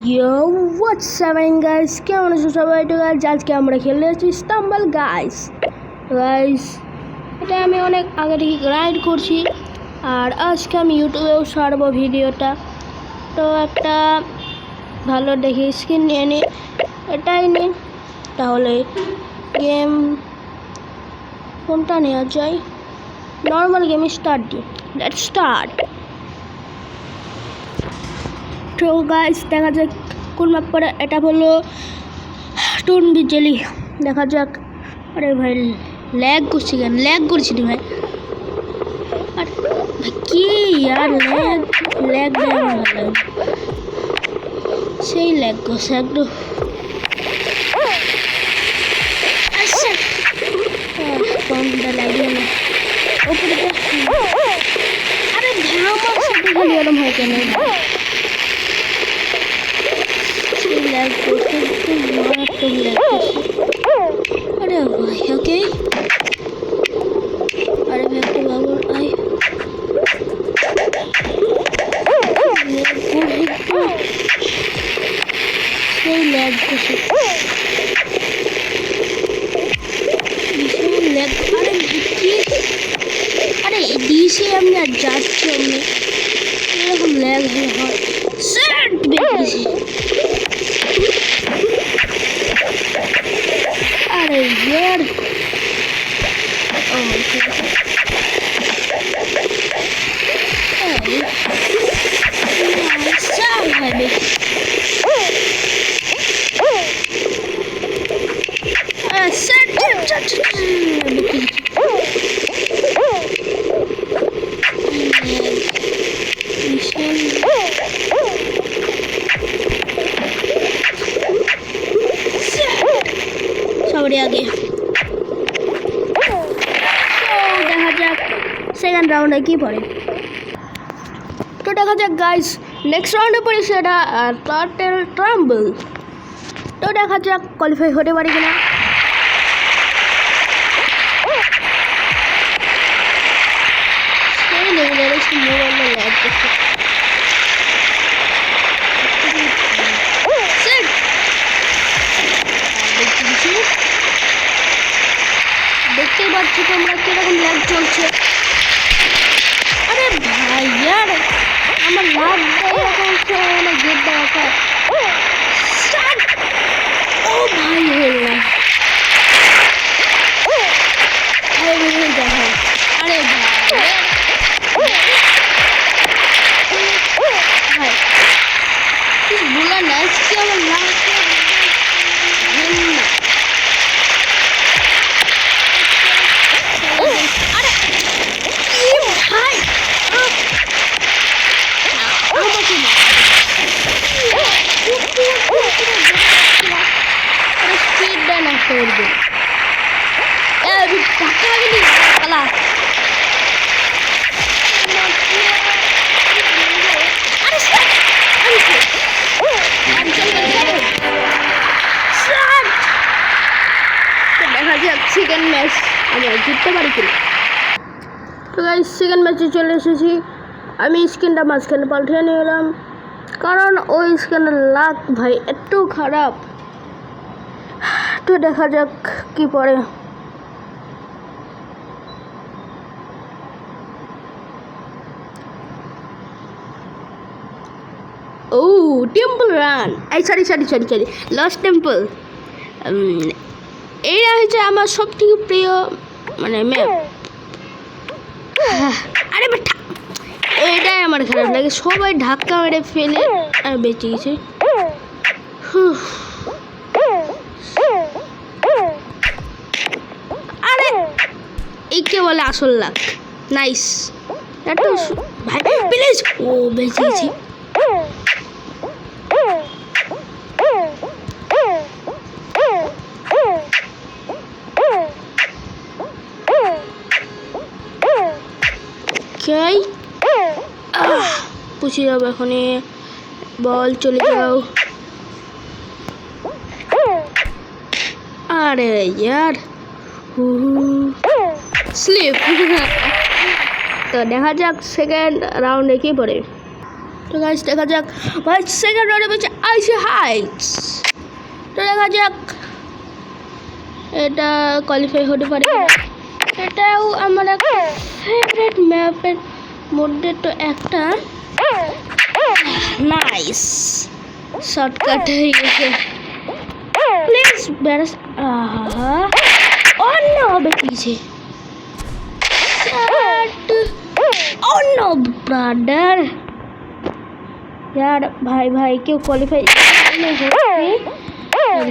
Yo, what's happening guys? কেমন আছো সবাই? তো গাইস আজকে আমরা খেলে আছি স্টাম্বল গাইস। এটা আমি অনেক আগে থেকে গ্রাইন্ড করছি আর আজকে আমি ইউটিউবেও ছাড়বো ভিডিওটা। তো একটা ভালো দেখে স্ক্রিন নিয়ে নিই, এটাই নিই। তাহলে গেম কোনটা নেওয়া যায়? নর্মাল গেম স্টার্ট দিই। Let's start. তো গাইস দেখা যাক কোন ম্যাপ পরে। এটা হলো টুন বিজলি। দেখা যাক। আরে ভাই ল্যাগ করছি কেন? ল্যাগ করছি রে ভাই। আর কি আর ল্যাগ ভালো লাগে, সেই ল্যাগ করছে একটু। ফোনটা লাগলো না ওপরে। আরে আমার সাথে খালি এরম হয় কেন? अरे भाई ओके। अरे मैं तो बाबू आई সেই ল্যাগ করছে। ল্যাগ আরে কি? আরে দিয়েছি আমি আর যাচ্ছি আমি এরকম ল্যাগ হয়। সেট বেরিয়েছি। अरे यार आगे দেখা যাক সেকেন্ড রাউন্ডে কি পড়ে। তো দেখা যাক গাইস নেক্সট রাউন্ডে পড়ে সেটা টার্টেল ট্রাম্বল। তো দেখা যাক কোয়ালিফাই হতে পারি কিনা। সেই লেভেলের মোবাইলে ল্যাগ করছে। দেখতেই পাচ্ছি তোমরা কিরকম ল্যাগ চলছে। আরে ভাই ইয়ার আমার লাভ দেয় গেট দেওয়া। ও ভাই হয়ে গেল। আরে ভাই কিছু বলার না, আজকে আমার লাভ कर दे। अभी धक्का लगी नहीं चला। দেখা যাক সেকেন্ড ম্যাচ আমরা জিততে পারি কিনা। তো গাইস সেকেন্ড ম্যাচে চলে এসেছি। আমি স্ক্রিনটা মাঝখানে পাল্টে নিয়ে এলাম কারণ ওই স্ক্রিনের লাক ভাই এত খারাপ। তো দেখা যাক কি পড়ে। ও টেম্পল রান, এই সরি লস্ট টেম্পল। এইটা হচ্ছে আমার সব থেকে প্রিয় মানে ম্যাপ। আরে এটাই আমার খারাপ লাগে, সবাই ধাক্কা মেরে ফেলে আর বেঁচে গেছে। আরে একে বলে আসল লাক। নাইস ভাই প্লিজ। ও বেঁচে গেছি। পুষে যাবো এখনই, বল চলে যাও। আরে ইয়ার স্লিপ। তো দেখা যাক সেকেন্ড রাউন্ডে কি পড়ে। তো গাইস দেখা যাক ভাই সেকেন্ড রাউন্ডে বলছে আইসি নাইস। তো দেখা যাক এটা কোয়ালিফাই হতে পারে কিনা। এটাও আমার একটা ফেভারিট ম্যাপের মধ্যে তো একটা। নাইস, শর্টকাট হয়ে গেছে। প্লিজ ব্যারাস। অন্য হবে কিছে। অন্য ব্রাদার यार भाई क्यों क्वालिफाई नहीं होती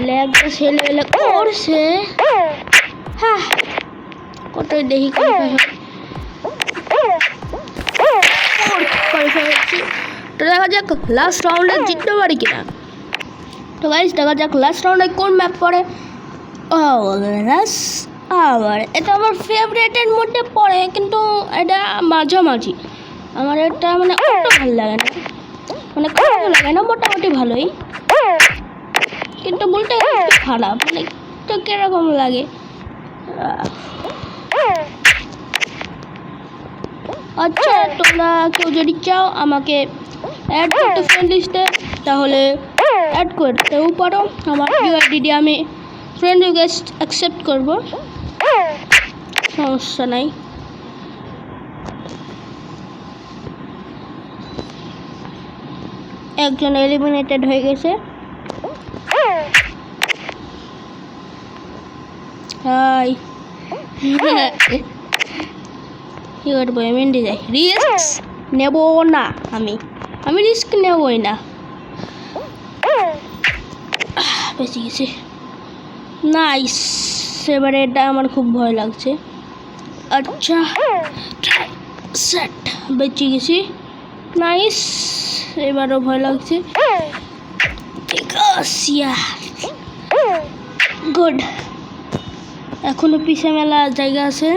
लैग का सेल और से हाँ कोटे देखी क्वालिफाई तो देखा जाक लास्ट राउंड जितने पारी किना। तो गाइस देखा जाक लास्ट राउंड कौन मैप पड़े। আবার এটা আমার ফেভারিটের মধ্যে পড়ে, কিন্তু এটা মাঝামাঝি। আমার এটা মানে অত ভালো লাগে না, মানে খারাপ লাগে না, মোটামুটি ভালোই, কিন্তু বলতে খারাপ মানে তো কিরকম লাগে। আচ্ছা তোমরা কেউ যদি চাও আমাকে অ্যাড করতে ফ্রেন্ড লিস্টে তাহলে অ্যাড করতেও পারো। আমার ইউআইডি দিয়ে আমি ফ্রেন্ড রিকোয়েস্ট অ্যাকসেপ্ট করব, সমস্যা নাই। একজন এলিমিনেটেড হয়ে গেছে। হাই কি করবো, এমএনডি যাই, রিস্ক নেব না, আমি রিস্ক নেবই না। বেঁচে গেছি, নাইস। এবারে এটা আমার খুব ভয় লাগছে। আচ্ছা সেট, বেঁচে গেছি, নাইস। এবারও ভয় লাগছে, গুড। এখনো পিছে মেলা জায়গা আছে,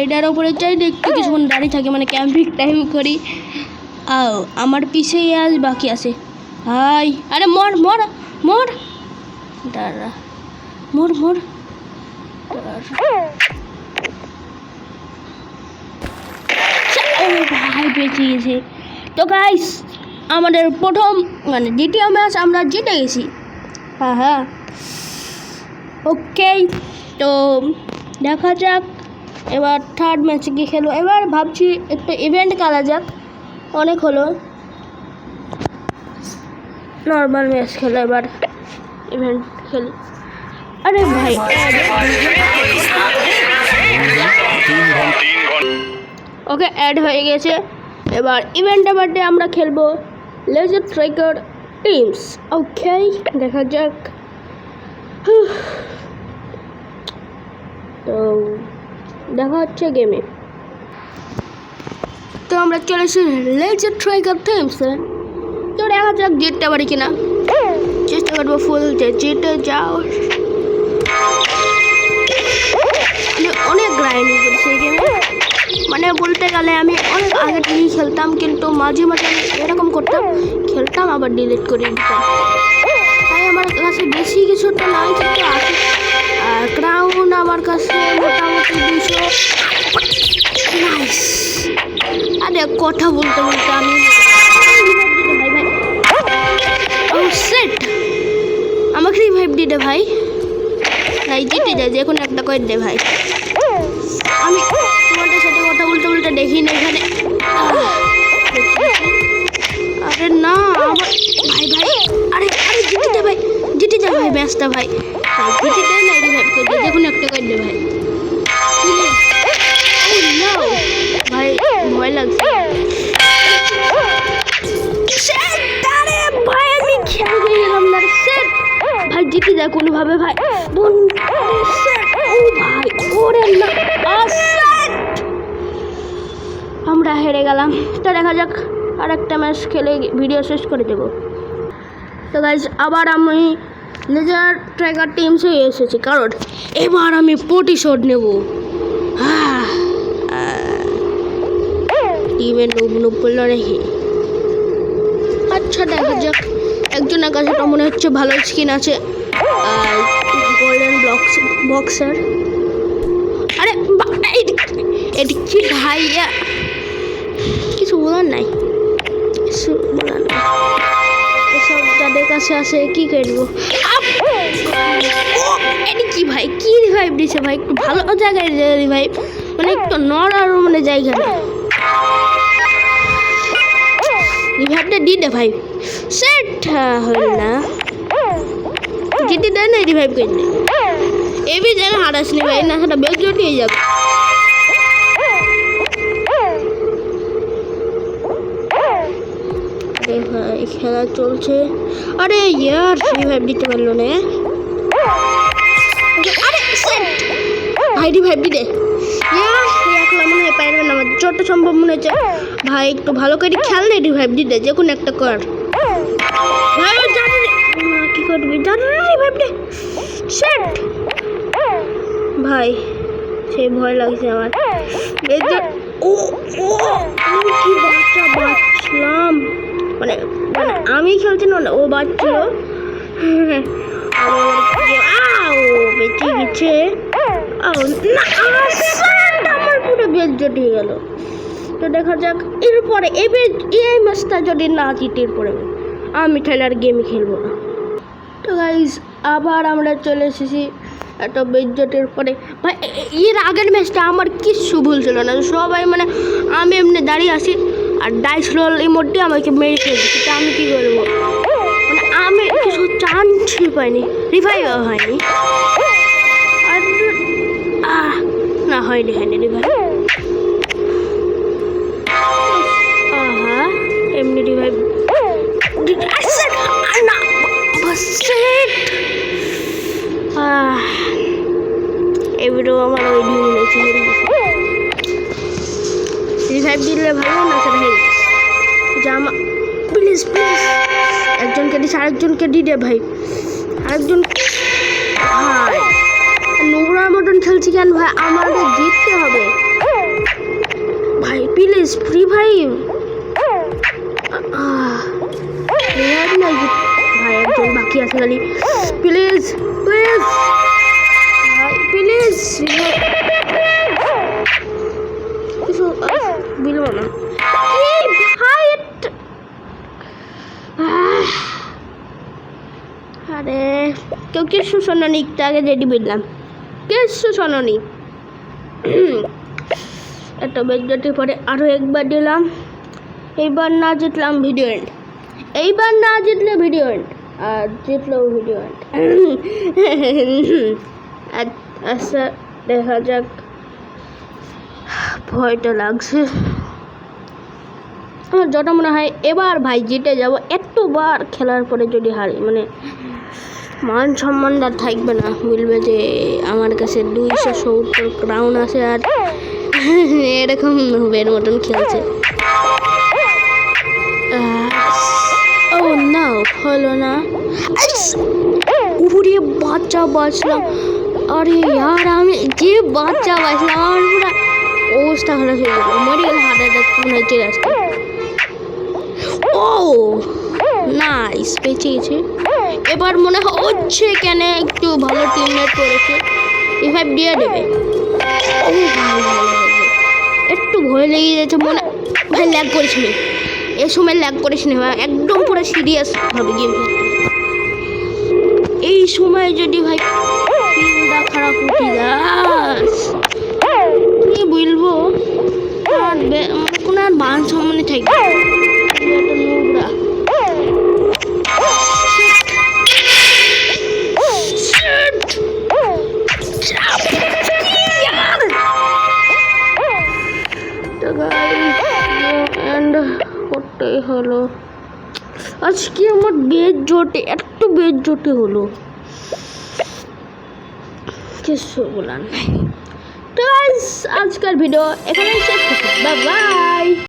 এইটার ওপরে চাই একটু কিছুক্ষণ দাঁড়িয়ে থাকি, মানে ক্যাম্পিং টাইম করি। আমার পিছেই আজ বাকি আছে। হাই আরে মর মর মর, দাঁড়া মর মর। ভাই বেঁচে গেছে। তো গাইস আমাদের প্রথম মানে দ্বিতীয় ম্যাচ আমরা জিতে গেছি। হ্যাঁ ওকে, তো দেখা যাক এবার থার্ড ম্যাচে কি খেলবো। এবার ভাবছি একটু ইভেন্ট খেলা যাক, অনেক হলো নর্মাল ম্যাচ খেলো, এবার ইভেন্ট খেলি। আরে ভাই ওকে অ্যাড হয়ে গেছে। এবার ইভেন্টের মধ্যে আমরা খেলবো লেজার স্ট্রাইকার টিমস। ওকে দেখা যাক। তো দেখা হচ্ছে গেমে। তো আমরা চলে এসেছি লেজার স্ট্রাইকার টিমসে। তো দেখা যাক জিততে পারি কিনা, চেষ্টা করবো ফুল যে জিতে যাও। অনেক গ্রাইন্ডিং করছি এই গেমে, মানে বলতে গেলে আমি অনেক আগে থেকেই খেলতাম, কিন্তু মাঝে মাঝে আমি এরকম করতাম, খেলতাম আবার ডিলিট করে দিতাম। তাই আমার কাছে বেশি কিছুটা নাই, কিন্তু আছে ক্রাউন আমার কাছে মোটামুটি 200। নাইস। আরে কথা বলতে বলতে আমি সেট আমাকে রিভাইভ দিতে ভাই, নাই জিতে যায় যে কোনো একটা করে দে ভাই। আমি তোমাদের সাথে কথা বলতে বলতে দেখি না এখানে। আরে না আমার ভাই ভাই, আরে আরে জিতে দে ভাই, জিতে যা ভাই ম্যাচটা ভাই, জিতে দে না রিভাইভ করে দে, যে কোনো একটা করে দে ভাই। ভাই ভয় লাগছে ভাই, আমি খেয়াল হয়ে গেলাম না। সেট ভাই জিতে যায় কোনোভাবে ভাই, ও ভাই ওরে না, আমরা হেরে গেলাম। তো দেখা যাক আর একটা ম্যাচ খেলে ভিডিও শেষ করে দেবো। তো গাইজ আবার আমি লেজার স্ট্রাইকার টিমসে এসেছি, কারণ এবার আমি প্রতিশোধ নেব। টিমের নুব করল রেখে। আচ্ছা দেখা যাক, একজনের কাছে তো মনে হচ্ছে ভালো স্কিন আছে, গোল্ডেন বক্সার। আরে এটা কি ভাই, কিছু বলার নাই, কিছু বলার নাই। এসব যাদের কাছে আছে কি করবো। এটা কি ভাই, কি রিভাইভ দিছে ভাই, একটু ভালো জায়গায় রিভাইভ, মানে একটু নড়ার মানে জায়গা না। রিভাইভটা দি দে ভাই, সেট হল না যেটি দেয় না রিভাইভ করে দে। এবি যেন হারাস নি ভাই, না সেটা বেশ জটিয়ে যাবে। আরে ভাই খেলা চলছে, আরে ইয়ার রিভাইভ দিতে পারলো না। আরে সেট ভাই রিভাইভ দি দে। একলা মনে হয় পারবে না, আমার যত সম্ভব মনে হচ্ছে ভাই একটু ভালো করে খেল না, রিভাইভ দি দে, যে কোনো একটা কর ভাই। জানি কি করবি, জানি রিভাইভ দে। সেট ভাই সেই ভয় লাগছে আমার। ও ও আমি কি বাঁচলাম, মানে মানে আমি খেলছি না, ও বাঁচছিল। বেঁচে গেছে। আমার পুরো বেশ জটিয়ে গেল। তো দেখা যাক এরপরে এই ম্যাচটা যদি না জিতে এরপরে আমি খেলার গেমই খেলবো না। তো গাইস আবার আমরা চলে এসেছি একটা বেজ্জটের পরে। ভাই এর আগের ম্যাচটা আমার কিচ্ছু ভুল ছিল না, সবাই মানে আমি এমনি দাঁড়িয়ে আসি আর ডাইস রোল ইমোটটি আমাকে মেরে ফেলছে। সেটা আমি কী করবো, মানে আমি কিছু চান্সই পাইনি, রিভাইভ হয়নি। আর না হয়নি রিভাইভ। আহা এমনি রিভাইভ না। এবারেও আমার ওই ডিম হয়েছে, রিভাইভ দিলে ভালো না সেটা হেল্প জামা। প্লিজ প্লিজ একজনকে দিস, আরেকজনকে দি দে ভাই, আরেকজন। ভাই নোংরা মতন খেলছি কেন ভাই, আমাদের জিততে হবে ভাই, প্লিজ ফ্রি ফাইভ নাই ভাই, একজন বাকি আছে খালি। প্লিজ প্লিজ ভাই প্লিজ, কিছু দিল না ভাই। আরে কেউ কিছু শোনি, একটু আগে রেডি বললাম কিছু শোনি। একটা বেজ্জটের পরে আরও একবার দিলাম, এইবার না জিতলাম ভিডিও এন্ড, এইবার না জিতলে ভিডিও এন্ড, আর জিতলেও ভিডিও এন্ড। আচ্ছা দেখা যাক, ভয়টা লাগছে আমার, যটা মনে হয় এবার ভাই জিতে যাব। এতবার খেলার পরে যদি হারি মানে মান সম্মানটা থাকবে না, বলবে যে আমার কাছে 270 ক্রাউন আছে আর এরকম বের মতন খেলছে। ও না হলো না, উড়িয়ে বাচ্চা বাঁচলাম। আরে यार আমি যে বাচ্চা বাঁচলাম, আমার পুরো অবস্থা খারাপ হয়ে গেল, মরে গেল, হার্ট অ্যাটাক মনে হচ্ছে রাস্তায়। ও নাইস বেঁচে গেছে। এবার মনে হচ্ছে কেন একটু ভালো টিমমেট করেছে, রিভাইভ দিয়ে দেবে। একটু ভয় লেগে যাচ্ছে মনে ভাই, ল্যাগ করিস নি এ সময়, ল্যাগ করিস নি ভাই, একদম পুরো সিরিয়াস ভাবে গেম খেলতে। এই সময় যদি ভাই টিমটা খারাপ উঠে যায় কি বলবো, আর কোনো আর মান সম্মানে থাকবে নোংরা। করতেই হলো আজকে আমার বেজ্জটে, একটু বেজ্জটে হলো, কিছু বলার নাই। তো আজকের ভিডিও এখানে শেষ করছি, বাই বাই।